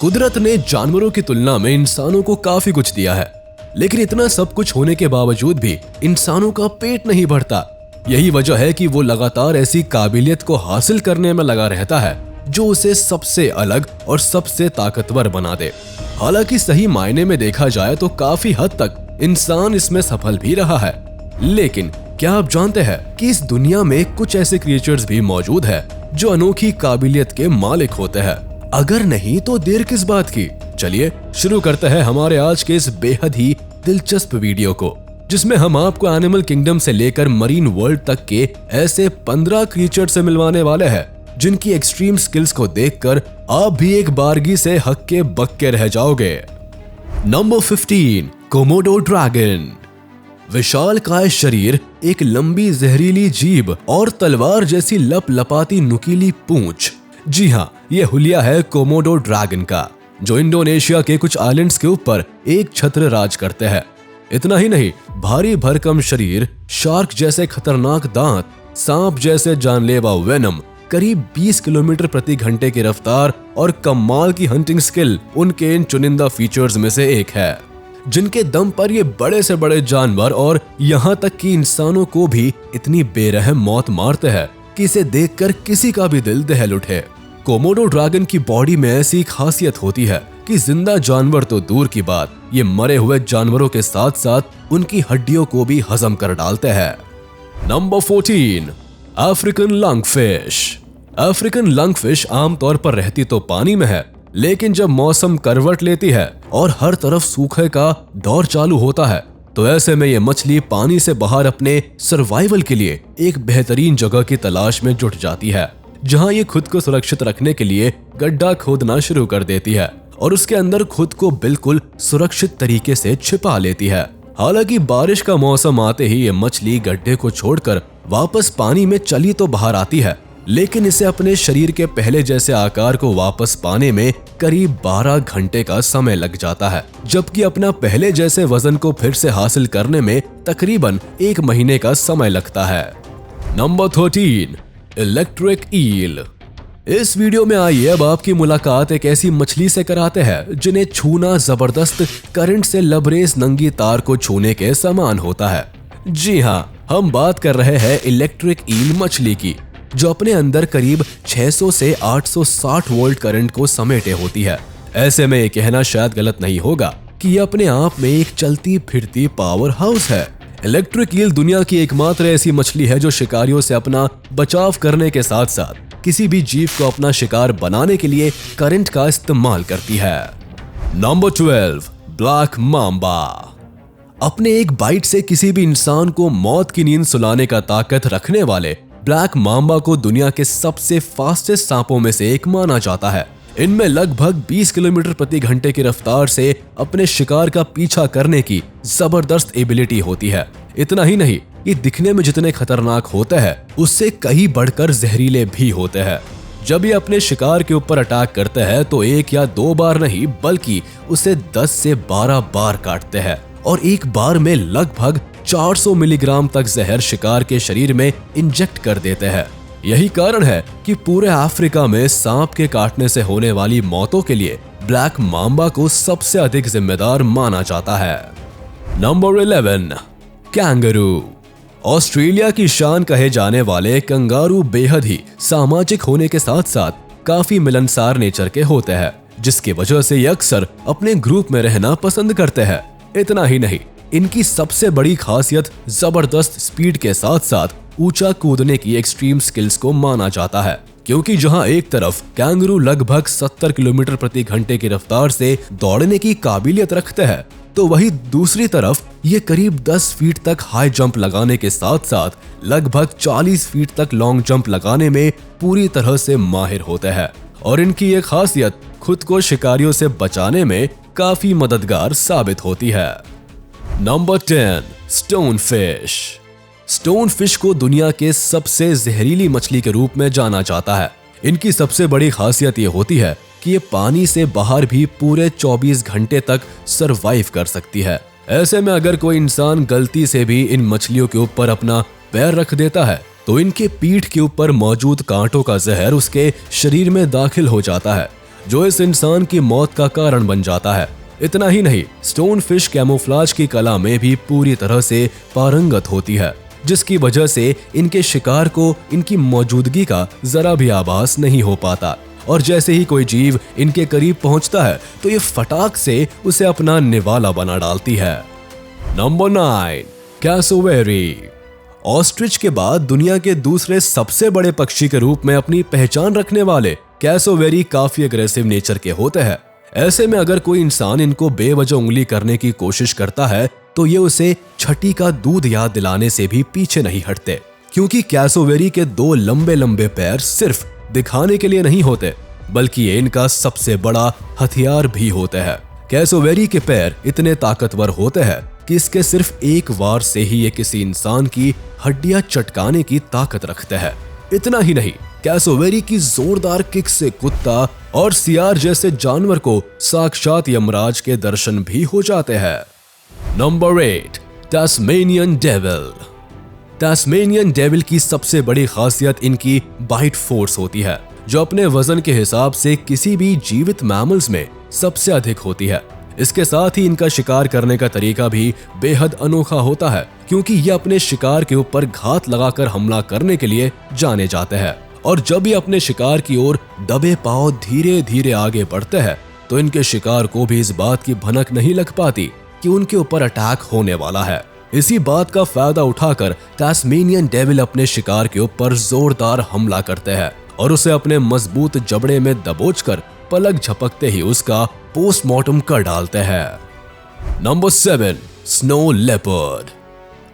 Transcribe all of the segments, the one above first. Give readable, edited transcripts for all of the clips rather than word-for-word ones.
कुदरत ने जानवरों की तुलना में इंसानों को काफी कुछ दिया है, लेकिन इतना सब कुछ होने के बावजूद भी इंसानों का पेट नहीं भरता। यही वजह है कि वो लगातार ऐसी काबिलियत को हासिल करने में लगा रहता है जो उसे सबसे अलग और सबसे ताकतवर बना दे। हालांकि सही मायने में देखा जाए तो काफी हद तक इंसान इसमें सफल भी रहा है। लेकिन क्या आप जानते हैं कि इस दुनिया में कुछ ऐसे क्रिएचर्स भी मौजूद है जो अनोखी काबिलियत के मालिक होते हैं? अगर नहीं तो देर किस बात की, चलिए शुरू करते हैं हमारे आज के इस बेहद ही दिलचस्प वीडियो को, जिसमें हम आपको एनिमल किंगडम से लेकर मरीन वर्ल्ड तक के ऐसे 15 क्रिएचर से मिलवाने वाले हैं जिनकी एक्सट्रीम स्किल्स को देखकर आप भी एक बारगी से हक्के बक्के रह जाओगे। Number 15, Komodo dragon. विशालकाय शरीर, एक लंबी जहरीली जीभ और तलवार जैसी लपलपाती नुकीली पूंछ। जी हाँ, ये हुलिया है कोमोडो ड्रैगन का, जो इंडोनेशिया के कुछ आइलैंड्स के ऊपर एक छत्र राज करते हैं। इतना ही नहीं, भारी भरकम शरीर, शार्क जैसे खतरनाक दांत, सांप जैसे जानलेवा वेनम, करीब 20 किलोमीटर प्रति घंटे की रफ्तार और कमाल की हंटिंग स्किल उनके इन चुनिंदा फीचर्स में से एक है, जिनके दम पर ये बड़े से बड़े जानवर और यहाँ तक कि इंसानों को भी इतनी बेरहम मौत मारते हैं कि इसे देखकर किसी का भी दिल दहल उठे। कोमोडो ड्रैगन की बॉडी में ऐसी खासियत होती है कि जिंदा जानवर तो दूर की बात, ये मरे हुए जानवरों के साथ साथ उनकी हड्डियों को भी हजम कर डालते हैं। Number 14, African lungfish. African lungfish आमतौर पर रहती तो पानी में है, लेकिन जब मौसम करवट लेती है और हर तरफ सूखे का दौर चालू होता है तो ऐसे में ये मछली पानी से बाहर अपने सर्वाइवल के लिए एक बेहतरीन जगह की तलाश में जुट जाती है, जहां ये खुद को सुरक्षित रखने के लिए गड्ढा खोदना शुरू कर देती है और उसके अंदर खुद को बिल्कुल सुरक्षित तरीके से छिपा लेती है। हालांकि बारिश का मौसम आते ही ये मछली गड्ढे को छोड़कर वापस पानी में चली तो बाहर आती है, लेकिन इसे अपने शरीर के पहले जैसे आकार को वापस पाने में करीब 12 घंटे का समय लग जाता है, जबकि अपना पहले जैसे वजन को फिर से हासिल करने में तकरीबन 1 महीने का समय लगता है। Number 13, electric eel. इस वीडियो में आइए अब आपकी मुलाकात एक ऐसी मछली से कराते हैं जिन्हें छूना जबरदस्त करंट से लबरेज नंगी तार को छूने के समान होता है। जी हाँ, हम बात कर रहे हैं इलेक्ट्रिक ईल मछली की, जो अपने अंदर करीब 600 से 860 वोल्ट करंट को समेटे होती है। ऐसे में ये कहना शायद गलत नहीं होगा कि ये अपने आप में एक चलती फिरती पावर हाउस है। इलेक्ट्रिक ईल दुनिया की एकमात्र ऐसी मछली है जो शिकारियों से अपना बचाव करने के साथ साथ किसी भी जीव को अपना शिकार बनाने के लिए करंट का इस्तेमाल करती है। Number 12, black Mamba. अपने एक बाइट से किसी भी इंसान को मौत की नींद सुलाने का ताकत रखने वाले ब्लैक मांबा को दुनिया के सबसे फास्टेस्ट सांपों में से एक माना जाता है। इनमें लगभग 20 किलोमीटर प्रति घंटे की रफ्तार से अपने शिकार का पीछा करने की जबरदस्त एबिलिटी होती है। इतना ही नहीं, ये दिखने में जितने खतरनाक होते हैं उससे कहीं बढ़कर जहरीले भी होते हैं। जब ये अपने शिकार के ऊपर अटैक करते हैं तो 1 या 2 बार नहीं बल्कि उसे 10 से 12 बार काटते हैं और एक बार में लगभग 400 मिलीग्राम तक जहर शिकार के शरीर में इंजेक्ट कर देते हैं। यही कारण है कि पूरे अफ्रीका में सांप के काटने से होने वाली मौतों के लिए ब्लैक मांबा को सबसे अधिक जिम्मेदार माना जाता है। Number 11, kangaroo. ऑस्ट्रेलिया की शान कहे जाने वाले कंगारू बेहद ही सामाजिक होने के साथ साथ काफी मिलनसार नेचर के होते हैं, जिसकी वजह से ये अक्सर अपने ग्रुप में रहना पसंद करते हैं। इतना ही नहीं, इनकी सबसे बड़ी खासियत जबरदस्त स्पीड के साथ साथ ऊंचा कूदने की एक्सट्रीम स्किल्स को माना जाता है, क्योंकि जहां एक तरफ कैंगरू लगभग 70 किलोमीटर प्रति घंटे की रफ्तार से दौड़ने की काबिलियत रखते हैं, तो वहीं दूसरी तरफ ये करीब 10 फीट तक हाई जंप लगाने के साथ साथ लगभग 40 फीट तक लॉन्ग जंप लगाने में पूरी तरह से माहिर होते हैं और इनकी ये खासियत खुद को शिकारियों से बचाने में काफी मददगार साबित होती है। Number 10, stone fish. Stone fish को दुनिया के सबसे जहरीली मछली के रूप में जाना जाता है। इनकी सबसे बड़ी खासियत ये होती है कि ये पानी से बाहर भी पूरे 24 घंटे तक सरवाइव कर सकती है। ऐसे में अगर कोई इंसान गलती से भी इन मछलियों के ऊपर अपना पैर रख देता है तो इनके पीठ के ऊपर मौजूद कांटों का जहर उसके शरीर में दाखिल हो जाता है, जो इस इंसान की मौत का कारण बन जाता है। इतना ही नहीं, स्टोन फिश कैमोफ्लाज की कला में भी पूरी तरह से पारंगत होती है, जिसकी वजह से इनके शिकार को इनकी मौजूदगी का जरा भी आभास नहीं हो पाता, और जैसे ही कोई जीव इनके करीब पहुंचता है तो ये फटाक से उसे अपना निवाला बना डालती है। Number 9, cassowary. ऑस्ट्रिच के बाद दुनिया के दूसरे सबसे बड़े पक्षी के रूप में अपनी पहचान रखने वाले कैसोवेरी काफी अग्रेसिव नेचर के होते हैं। ऐसे में अगर कोई इंसान इनको बेवजह उंगली करने की कोशिश करता है तो ये उसे छठी का दूध याद दिलाने से भी पीछे नहीं हटते, क्योंकि कैसोवेरी के 2 लंबे लंबे पैर सिर्फ दिखाने के लिए नहीं होते, बल्कि ये इनका सबसे बड़ा हथियार भी होते हैं। कैसोवेरी के पैर इतने ताकतवर होते हैं कि इसके सिर्फ एक वार से ही ये किसी इंसान की हड्डियां चटकाने की ताकत रखते हैं। इतना ही नहीं, कैसोवेरी की जोरदार किक से कुत्ता और सियार जैसे जानवर को साक्षात यमराज के दर्शन भी हो जाते हैं। Number 8, Tasmanian devil. Tasmanian devil की सबसे बड़ी खासियत इनकी बाइट फोर्स होती है, जो अपने वजन के हिसाब से किसी भी जीवित मैमल्स में सबसे अधिक होती है। इसके साथ ही इनका शिकार करने का तरीका भी बेहद अनोखा होता है, क्योंकि ये अपने शिकार के ऊपर घात लगाकर हमला करने के लिए जाने जाते हैं, और जब ये अपने शिकार की ओर दबे पांव धीरे धीरे आगे बढ़ते हैं तो इनके शिकार को भी इस बात की भनक नहीं लग पाती कि उनके ऊपर अटैक होने वाला है। इसी बात का फायदा उठाकर टास्मेनियन डेविल अपने शिकार के ऊपर जोरदार हमला करते हैं और उसे अपने मजबूत जबड़े में दबोचकर पलक झपकते ही उसका पोस्टमार्टम कर डालते हैं। Number 7, snow leopard.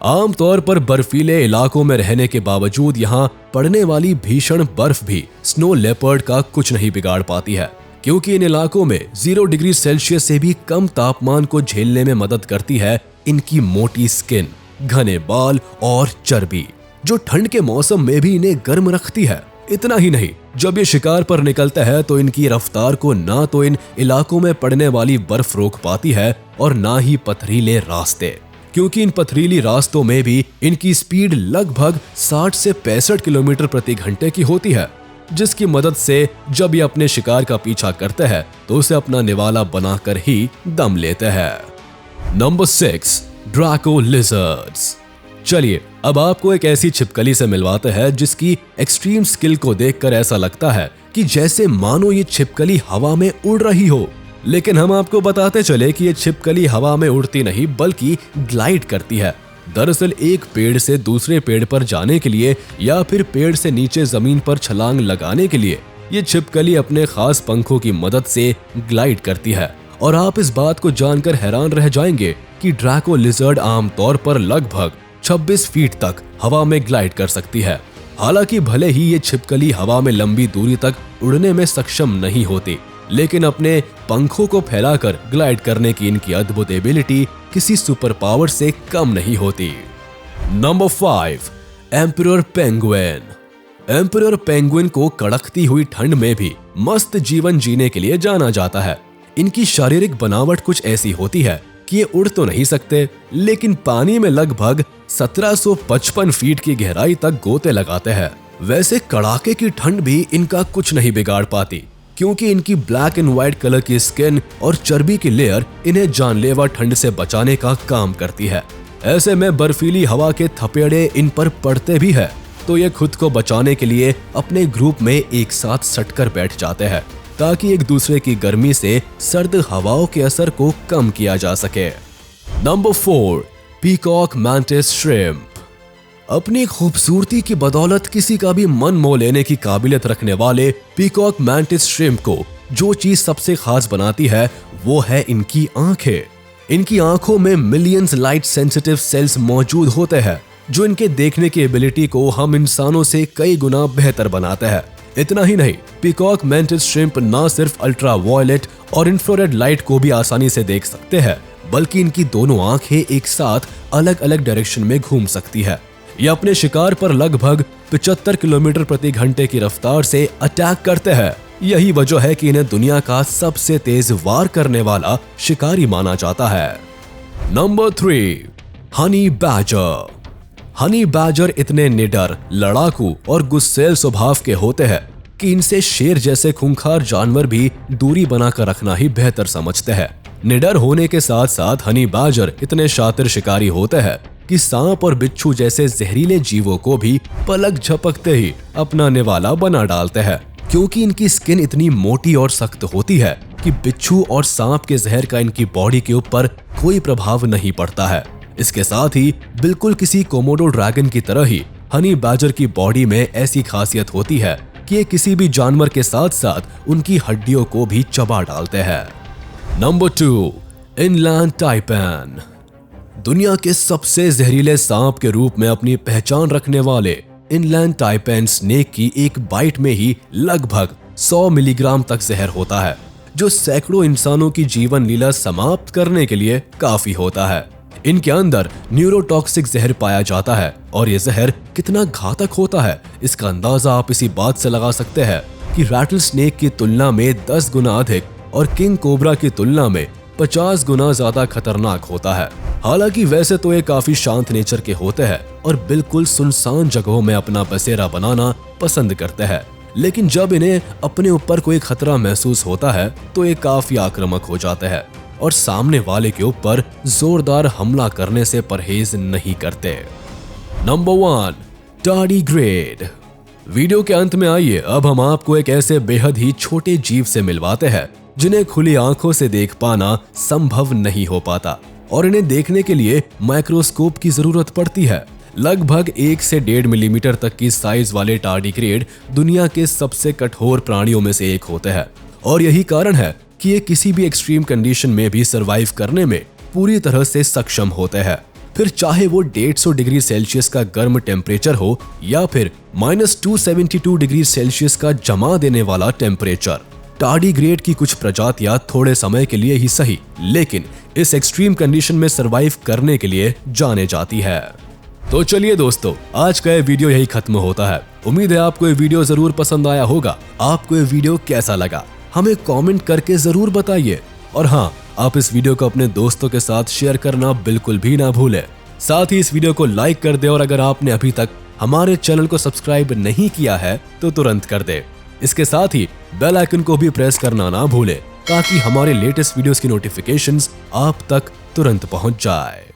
आमतौर पर बर्फीले इलाकों में रहने के बावजूद यहाँ पड़ने वाली भीषण बर्फ भी स्नो लेपर्ड का कुछ नहीं बिगाड़ पाती है, क्योंकि इन इलाकों में 0 डिग्री सेल्सियस से भी कम तापमान को झेलने में मदद करती है इनकी मोटी स्किन, घने बाल और चर्बी, जो ठंड के मौसम में भी इन्हें गर्म रखती है। इतना ही नहीं, जब ये शिकार पर निकलता है तो इनकी रफ्तार को ना तो इन इलाकों में पड़ने वाली बर्फ रोक पाती है और ना ही पथरीले रास्ते, क्योंकि इन पथरीली रास्तों में भी इनकी स्पीड लगभग 60 से 65 किलोमीटर प्रति घंटे की होती है, जिसकी मदद से जब ये अपने शिकार का पीछा करते हैं तो उसे अपना निवाला बनाकर ही दम लेते हैं। Number 6, Draco lizards. चलिए अब आपको एक ऐसी छिपकली से मिलवाते हैं जिसकी एक्सट्रीम स्किल को देखकर ऐसा लगता है कि जैसे मानो ये छिपकली हवा में उड़ रही हो, लेकिन हम आपको बताते चले कि ये छिपकली हवा में उड़ती नहीं बल्कि ग्लाइड करती है। दरअसल एक पेड़ से दूसरे पेड़ पर जाने के लिए या फिर पेड़ से नीचे जमीन पर छलांग लगाने के लिए ये छिपकली अपने खास पंखों की मदद से ग्लाइड करती है। और आप इस बात को जानकर हैरान रह जाएंगे कि ड्रैको लिजर्ड आमतौर पर लगभग 26 फीट तक हवा में ग्लाइड कर सकती है। हालांकि भले ही ये छिपकली हवा में लंबी दूरी तक उड़ने में सक्षम नहीं होती, लेकिन अपने पंखों को फैलाकर ग्लाइड करने की इनकी अद्भुत एबिलिटी किसी सुपर पावर से कम नहीं होती। Number 5, emperor penguin. Emperor penguin को कड़कती हुई ठंड में भी मस्त जीवन जीने के लिए जाना जाता है। इनकी शारीरिक बनावट कुछ ऐसी होती है कि ये उड़ तो नहीं सकते, लेकिन पानी में लगभग 1755 फीट की गहराई तक गोते लगाते हैं। वैसे कड़ाके की ठंड भी इनका कुछ नहीं बिगाड़ पाती, क्योंकि इनकी ब्लैक एंड व्हाइट कलर की स्किन और चर्बी की लेयर इन्हें जानलेवा ठंड से बचाने का काम करती है। ऐसे में बर्फीली हवा के थपेड़े इन पर पड़ते भी है तो ये खुद को बचाने के लिए अपने ग्रुप में एक साथ सटकर बैठ जाते हैं, ताकि एक दूसरे की गर्मी से सर्द हवाओं के असर को कम किया जा सके। Number 4, peacock mantis shrimp. अपनी खूबसूरती की बदौलत किसी का भी मन मोह लेने की काबिलियत रखने वाले पीकॉक मैंटिस श्रिम्प को जो चीज सबसे खास बनाती है वो है इनकी आंखें। इनकी आंखों में मिलियंस लाइट सेंसिटिव सेल्स मौजूद होते हैं, जो इनके देखने की एबिलिटी को हम इंसानों से कई गुना बेहतर बनाते हैं। इतना ही नहीं, पीकॉक मैंटिस श्रिम्प न सिर्फ अल्ट्रा वायलेट और इंफ्रारेड लाइट को भी आसानी से देख सकते हैं, बल्कि इनकी दोनों आंखें एक साथ अलग अलग डायरेक्शन में घूम सकती है। ये अपने शिकार पर लगभग 75 किलोमीटर प्रति घंटे की रफ्तार से अटैक करते हैं। यही वजह है कि इन्हें दुनिया का सबसे तेज वार करने वाला शिकारी माना जाता है। Number 3, honey badger. Honey badger इतने निडर, लड़ाकू और गुस्सैल स्वभाव के होते हैं कि इनसे शेर जैसे खूंखार जानवर भी दूरी बनाकर रखना ही बेहतर समझते हैं। निडर होने के साथ साथ हनी बाजर इतने शातिर शिकारी होते हैं कि सांप और बिच्छू जैसे जहरीले जीवों को भी पलक झपकते ही अपना निवाला बना डालते हैं, क्योंकि इनकी स्किन इतनी मोटी और सख्त होती है कि बिच्छू और सांप के जहर का इनकी बॉडी के ऊपर कोई प्रभाव नहीं पड़ता है। इसके साथ ही बिल्कुल किसी कोमोडो ड्रैगन की तरह ही हनी बैजर की बॉडी में ऐसी खासियत होती है कि ये किसी भी जानवर के साथ साथ उनकी हड्डियों को भी चबा डालते हैं। Number 2, inland taipan. दुनिया के सबसे जहरीले सांप के रूप में अपनी पहचान रखने वाले इनलैंड टाइपैन स्नेक की एक बाइट में ही लगभग 100 मिलीग्राम तक जहर होता है, जो सैकड़ों इंसानों की जीवन लीला समाप्त करने के लिए काफी होता है। इनके अंदर न्यूरोटॉक्सिक जहर पाया जाता है और ये जहर कितना घातक होता है इसका अंदाजा आप इसी बात से लगा सकते हैं कि रैटल स्नेक की तुलना में 10 गुना अधिक और किंग कोबरा की तुलना में 50 गुना ज्यादा खतरनाक होता है। हालांकि वैसे तो ये काफी शांत नेचर के होते हैं और बिल्कुल सुनसान जगहों में अपना बसेरा बनाना पसंद करते हैं, लेकिन जब इन्हें अपने ऊपर कोई खतरा महसूस होता है तो ये काफी आक्रामक हो जाते हैं और सामने वाले के ऊपर जोरदार हमला करने से परहेज नहीं करते। Number 1, tardigrade. वीडियो के अंत में आइए अब हम आपको एक ऐसे बेहद ही छोटे जीव से मिलवाते हैं जिन्हें खुली आंखों से देख पाना संभव नहीं हो पाता और इन्हें देखने के लिए माइक्रोस्कोप की जरूरत पड़ती है। लगभग 1 से 1.5 मिलीमीटर तक की साइज वाले टार्डीग्रेड दुनिया के सबसे कठोर प्राणियों में से एक होते हैं और यही कारण है कि ये किसी भी एक्सट्रीम कंडीशन में भी सरवाइव करने में पूरी तरह से सक्षम होते हैं, फिर चाहे वो 150 डिग्री सेल्सियस का गर्म टेम्परेचर हो या फिर -272 डिग्री सेल्सियस का जमा देने वाला टेम्परेचर। टार्डीग्रेड की कुछ प्रजातियां थोड़े समय के लिए ही सही लेकिन इस एक्सट्रीम कंडीशन में सरवाइव करने के लिए जाने जाती है। तो चलिए दोस्तों, आज का ये वीडियो यही खत्म होता है। उम्मीद है आपको ये वीडियो जरूर पसंद आया होगा। आपको ये वीडियो कैसा लगा हमें कमेंट करके जरूर बताइए और हाँ, आप इस वीडियो को अपने दोस्तों के साथ शेयर करना बिल्कुल भी ना भूलें। साथ ही इस वीडियो को लाइक कर दे और अगर आपने अभी तक हमारे चैनल को सब्सक्राइब नहीं किया है तो तुरंत कर दे। इसके साथ ही बेल आइकन को भी प्रेस करना ना भूलें ताकि हमारे लेटेस्ट वीडियोस की नोटिफिकेशंस आप तक तुरंत पहुंच जाए।